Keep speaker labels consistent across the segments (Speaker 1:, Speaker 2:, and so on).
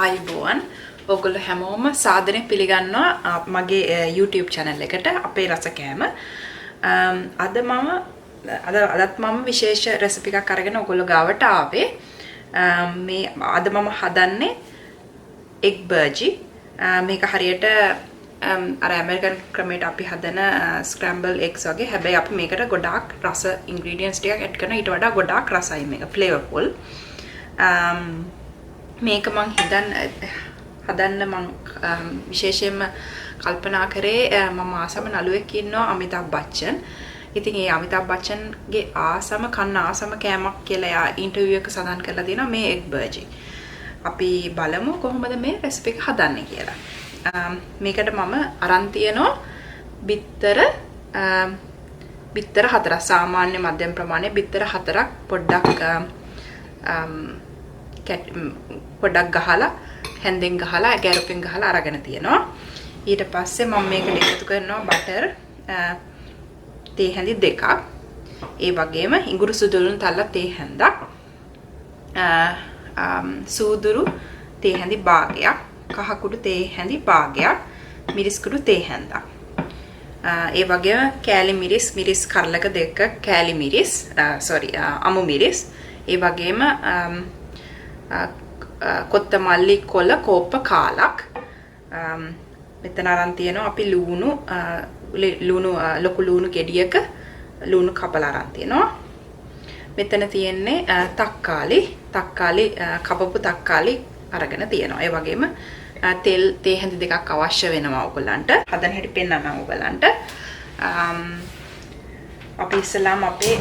Speaker 1: ආයුබෝවන් ඔයගොල්ලෝ හැමෝම සාදරයෙන් පිළිගන්නවා මගේ YouTube channel එකට අපේ රස කෑම. අදත් මම විශේෂ රෙසිපි එකක් අරගෙන ඔයගොල්ලෝ ගාවට ආවේ. මේ අද මම හදන්නේ egg bajji. මේක හරියට අර ඇමරිකන් ක්‍රමයට අපි හදන scramble eggs වගේ. හැබැයි අපි මේකට ගොඩාක් රස ingredients ටිකක් add කරනවා. ඊට වඩා ගොඩාක් රසයි මේක flavorful. මේක මං හදන්න මං විශේෂයෙන්ම කල්පනා කරේ මම ආසම නළුවෙක් ඉන්නවා අමිතාබ් බච්චන්. ඉතින් ඒ අමිතාබ් බච්චන්ගේ ආසම කෑමක් කියලා එයා ඉන්ටර්වියු එක සඳහන් කරලා තියෙනවා මේ egg bajji. අපි බලමු කොහොමද මේ රෙසිපි එක හදන්නේ කියලා. මේකට මම අරන් තියනවා බිත්තර 4ක් සාමාන්‍ය මධ්‍යම ප්‍රමාණයේ බිත්තර 4ක් පොඩ්ඩක් ගහලා හැන්දෙන් ගහලා ගැරුපෙන් ගහලා අරගෙන තියෙනවා. ඊට පස්සේ මම මේකට එකතු කරනවා බටර් තේ හැඳි 2ක්. ඒ වගේම ඉඟුරු සුදුළුන් තල්ලා තේ හැන්දක්. සූදුරු තේ හැඳි භාගයක්, කහ කුඩු තේ හැඳි භාගයක්, මිරිස් කුඩු තේ හැන්දක්. ඒ වගේම කෑලි මිරිස් කරලක 2ක කෑලි මිරිස් අමු මිරිස්. ඒ වගේම කොත්තමල්ලි කොළ කෝප්ප කාලක්. මෙතන අරන් තියෙනවා අපි ලුණු ලුණු ගෙඩියක ලුණු කපලා අරන් තියෙනවා. මෙතන තියෙන්නේ තක්කාලි කපපු තක්කාලි අරගෙන තියෙනවා. ඒ වගේම තේ හැඳි 2ක් අවශ්‍ය වෙනවා ඔයගලන්ට. හදන හැටි පෙන්නන්නම් ඔයගලන්ට. අපි ඉස්සලාම අපේ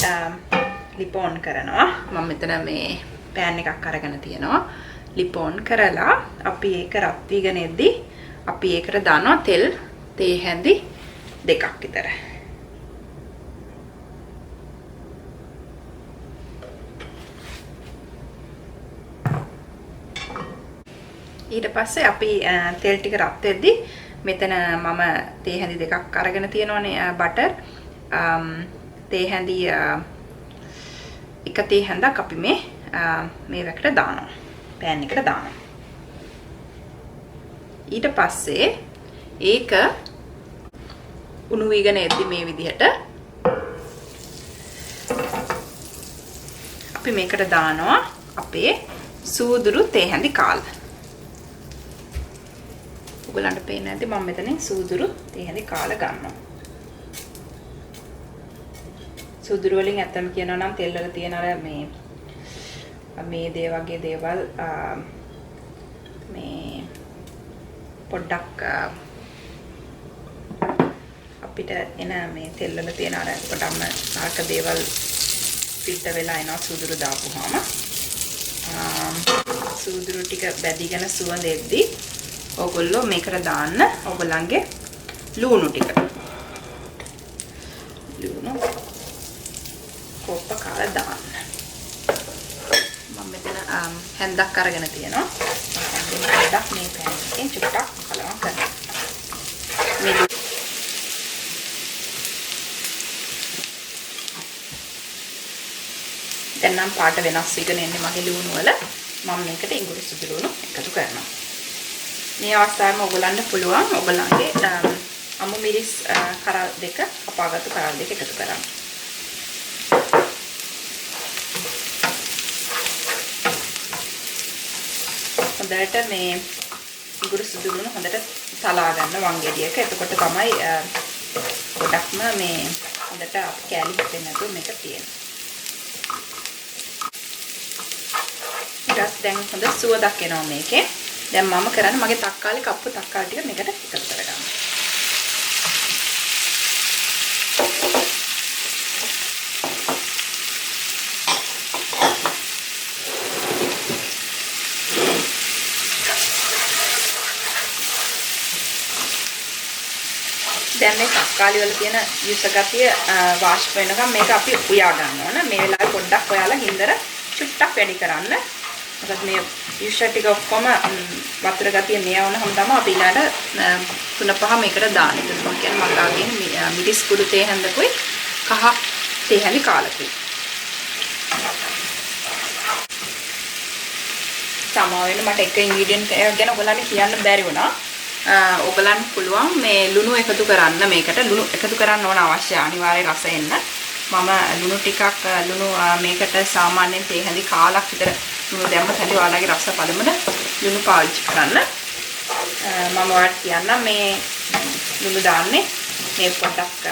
Speaker 1: ලිප ඔන් කරනවා. මම මෙතන මේ පෑන් එකක් අරගෙන තියෙනවා. ලිප ඔන් කරලා අපි ඒක රත් වීගෙන එද්දි අපි ඒකට දානවා තෙල් තේ හැඳි 2ක් විතර. ඊට පස්සේ අපි තෙල් ටික රත් වෙද්දි මෙතන මම තේ හැඳි 2ක් අරගෙන තියෙනවානේ බටර් තේ හැඳි එක තේ හැඳක් අපි මේ වැකට දානවා. පෑන් එකට දානවා. ඊට පස්සේ ඒක උණු වීගෙන එද්දි මේ විදිහට අපි මේකට දානවා අපේ සූදුරු තේ හැඳි කාල. ඔයගලන්ට පේන්නේ නැද්ද මම මෙතනින් සූදුරු තේ හැඳි කාල ගන්නවා. සූදුරු වලින් ඇත්තම කියනවා නම් තෙල් වල තියෙන අර මේ වගේ දේවල් මේ පොඩ්ඩක් අපිට එන මේ තෙල් වල තියෙන අර පොඩ්ඩක්ම නරක දේවල් පිට වෙලා එනවා සූදුරු දාපුවාම. සූදුරු ටික බැදිගෙන සුවඳ එද්දි ඔයගොල්ලෝ මේකට දාන්න ඔයගලන්ගේ ලුණු ටික. ලුණු කොප්ප කාලා දාන්න. මම මෙතන හැන්දක් අරගෙන තියෙනවා. මම හැන්දක් මේ පෑන් එකෙන් චුට්ටක් කලවම් කරනවා. මේ දැන් නම් පාට වෙනස් වෙගෙන එන්නේ මගේ ලුණු වල. මම මේකට ඉඟුරු සුදුළුණු එකතු කරනවා. මේ අවස්ථාවේම ඔයගලන්ට පුළුවන් ඔයගලන්ගේ අමු මිරිස් කරල් 2 කපාගත්තු කරල් 2 එකතු කරන්න. හොඳට මේ ඉඟුරු සුදුළුණු හොඳට තලා ගන්න වංගෙඩියක. එතකොට තමයි ගොඩක්ම මේ හොඳට කෑලි හිටෙන්නේ නැතුව මේක තියෙන්නේ. ඊට දැන් හොඳ සුවඳක් එනවා මේකේ. දැන් මම කරන්නේ මගේ තක්කාලි කප්පු තක්කාලි ටික මේකට එකතු කරගන්න. දැන් මේ තක්කාලි වල තියෙන යුස ගතිය වාෂ්ප වෙනකම් මේක අපි උයා ගන්න ඕන. මේ වෙලාවේ පොඩ්ඩක් ඔයාලා හින්දර චුට්ටක් වැඩි කරන්න. මොකද මේ යුෂ ටික ඔක්කොම වතුර ගතිය මෙයවනහම තමයි අපි ඊළඟට 3-5 මේකට දාන්නේ. ඒක මම කියන්නේ මම ගාගෙන මිරිස් කුඩු තේ හැන්දකුයි කහ තේ හැඳි කාලකුයි. සමා වෙන මට එක ඉන්ග්‍රීඩියන්ට් එකක් ගැන ඔයගලන්ට කියන්න බැරි වුණා. ඔයගලන්ට පුළුවන් මේ ලුණු එකතු කරන්න මේකට. ලුණු එකතු කරන්න ඕන අවශ්‍ය අනිවාර්ය රස එන්න. මම ලුණු ටිකක් මේකට සාමාන්‍යයෙන් තේ හැඳි කාලක් විතර ලුණු දැම්ම තැනදී ඔයාලගේ රස පදමට ලුණු පාවිච්චි කරන්න. මම ඔයාලට කියන්නම් මේ ලුණු දාන්නේ මේ පොඩක්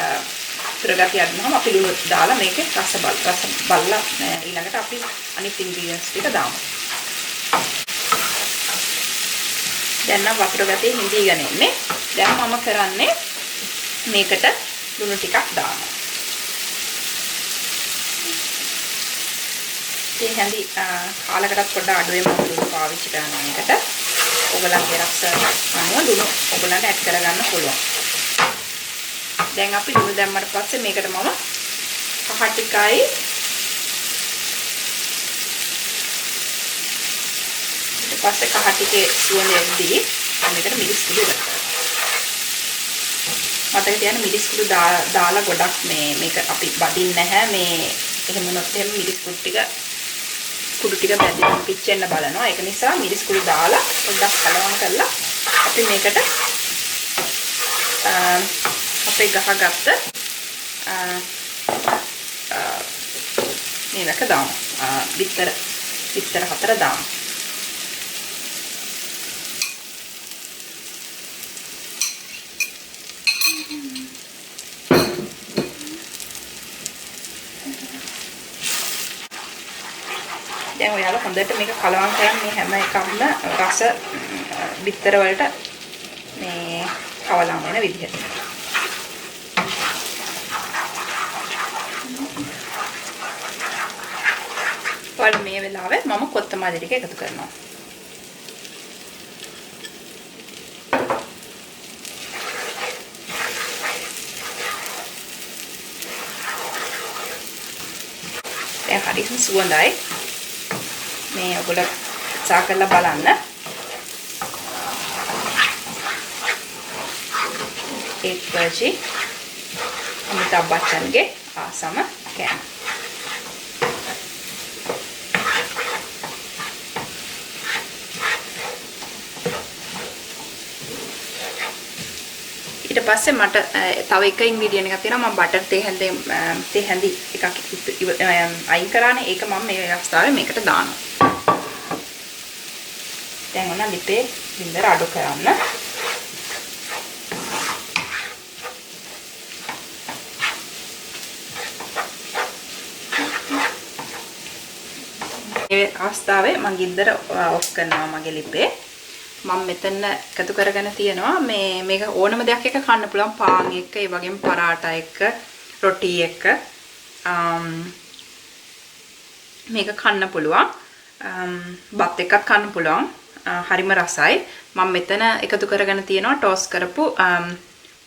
Speaker 1: ප්‍රගතිය අඩුනම අපි ලුණු දාලා මේකේ රස බලලා ඊළඟට අපි අනිත් ඉන්ග්‍රීඩියන්ට්ස් ටික දාමු. දැන් නම් වතුර ගතිය හිඳීගෙන ඉන්නේ. දැන් මම කරන්නේ මේකට ලුණු ටිකක් දානවා. මේ හැඳි කාලකටත් පොඩ්ඩක් අඩුවෙන් ලුණු පාවිච්චි කරනවා මේකට. ඔයගලන්ගේ රස අනුව ලුණු ඔයගලන්ට ඇඩ් කරගන්න පුළුවන්. දැන් අපි ලුණු දැම්මට පස්සේ මේකට මම කහ ටිකයි ඊට පස්සේ කහ ටිකේ සුවඳෙන්දී මේකට මිරිස් කුඩු එකතු කරනවා. මතක තියාගන්න මිරිස් කුඩු දාලා ගොඩක් මේක අපි බදින්නේ නැහැ. මේ එහෙම වුණොත් එහෙම මිරිස් කුඩු ටික බැදිලා පිච්චෙන්න බලනවා. ඒක නිසා මිරිස් කුඩු දාලා පොඩ්ඩක් කලවම් කරලා අපි මේකට අපේ ගහගත්ත මේක දාමු. බිත්තර 4 දාමු. දැන් ඔයාලා හොඳට මේක කලවම් කරන් මේ හැම එකක්ම රස බිත්තර වලට මේ කවලම් වෙන විදිහට. ඔයාලා මේ වෙලාවේ මම කොත්තමල්ලි ටික එකතු කරනවා. දැන් හරියට සුවඳයි. මේ ඔයගොල්ලෝ උත්සාහ කරලා බලන්න. egg bajji Amitabh Bachchanගේ ආසම කෑම. ඊට පස්සේ මට තව එක ඉන්ග්‍රීඩියන්ට් එකක් තියෙනවා. මම බටර් තේ හැඳි එකක් අයින් කරානේ. ඒක මම මේ අවස්ථාවේ මේකට දානවා. දැන් ඔන්න ලිපේ බින්දර අඩු කරන්න. මේ අවස්ථාවේ මම ගින්දර ඔෆ් කරනවා මගේ ලිපේ. මම මෙතන එකතු කරගෙන තියෙනවා මේක ඕනම දෙයක් එක්ක කන්න පුළුවන්. පාන් එක්ක, ඒ වගේම පරාටා එක්ක, රොටි එක්ක මේක කන්න පුළුවන්. බත් එක්කත් කන්න පුළුවන්. හරිම රසයි. මම මෙතන එකතු කරගෙන තියෙනවා ටෝස් කරපු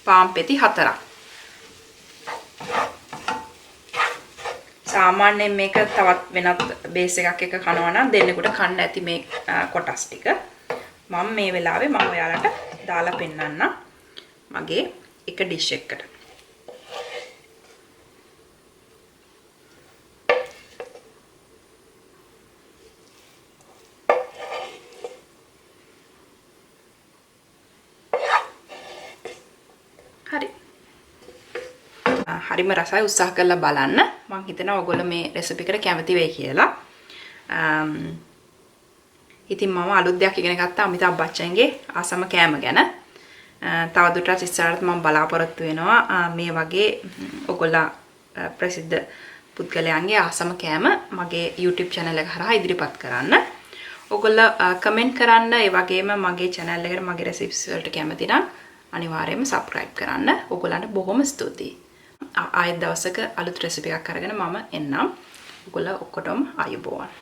Speaker 1: පාන් පෙති 4ක්. සාමාන්‍යයෙන් මේක තවත් වෙනත් බේස් එකක් එක කනවා නම් දෙන්නෙකුට කන්න ඇති මේ කොටස් ටික. මම මේ වෙලාවේ මම ඔයාලට දාලා පෙන්නන්නම් මගේ එක ඩිෂ් එකකට. හරිම රසයි. උත්සාහ කරලා බලන්න. මම හිතනවා ඔයගොල්ලෝ මේ රෙසිපි එකට කැමති වෙයි කියලා. ඉතින් මම අලුත් දෙයක් ඉගෙන ගත්තා අමිතාබ් බච්චන්ගේ ආසම කෑම ගැන. තවදුරටත් ඉස්සරහට මම බලාපොරොත්තු වෙනවා මේ වගේ ඔයගොල්ලෝ ප්‍රසිද්ධ පුද්ගලයන්ගේ ආසම කෑම මගේ YouTube channel එක හරහා ඉදිරිපත් කරන්න. ඔයගොල්ලෝ කමෙන්ට් කරන්න. ඒ වගේම මගේ channel එකට මගේ recipes වලට කැමති නම් අනිවාර්යයෙන්ම subscribe කරන්න. ඔයගොල්ලන්ට බොහොම ස්තුතියි. ආයෙත් දවසක අලුත් රෙසිපි එකක් අරගෙන මම එන්නම්. ඔයගොල්ලෝ ඔක්කොටම ආයුබෝවන්.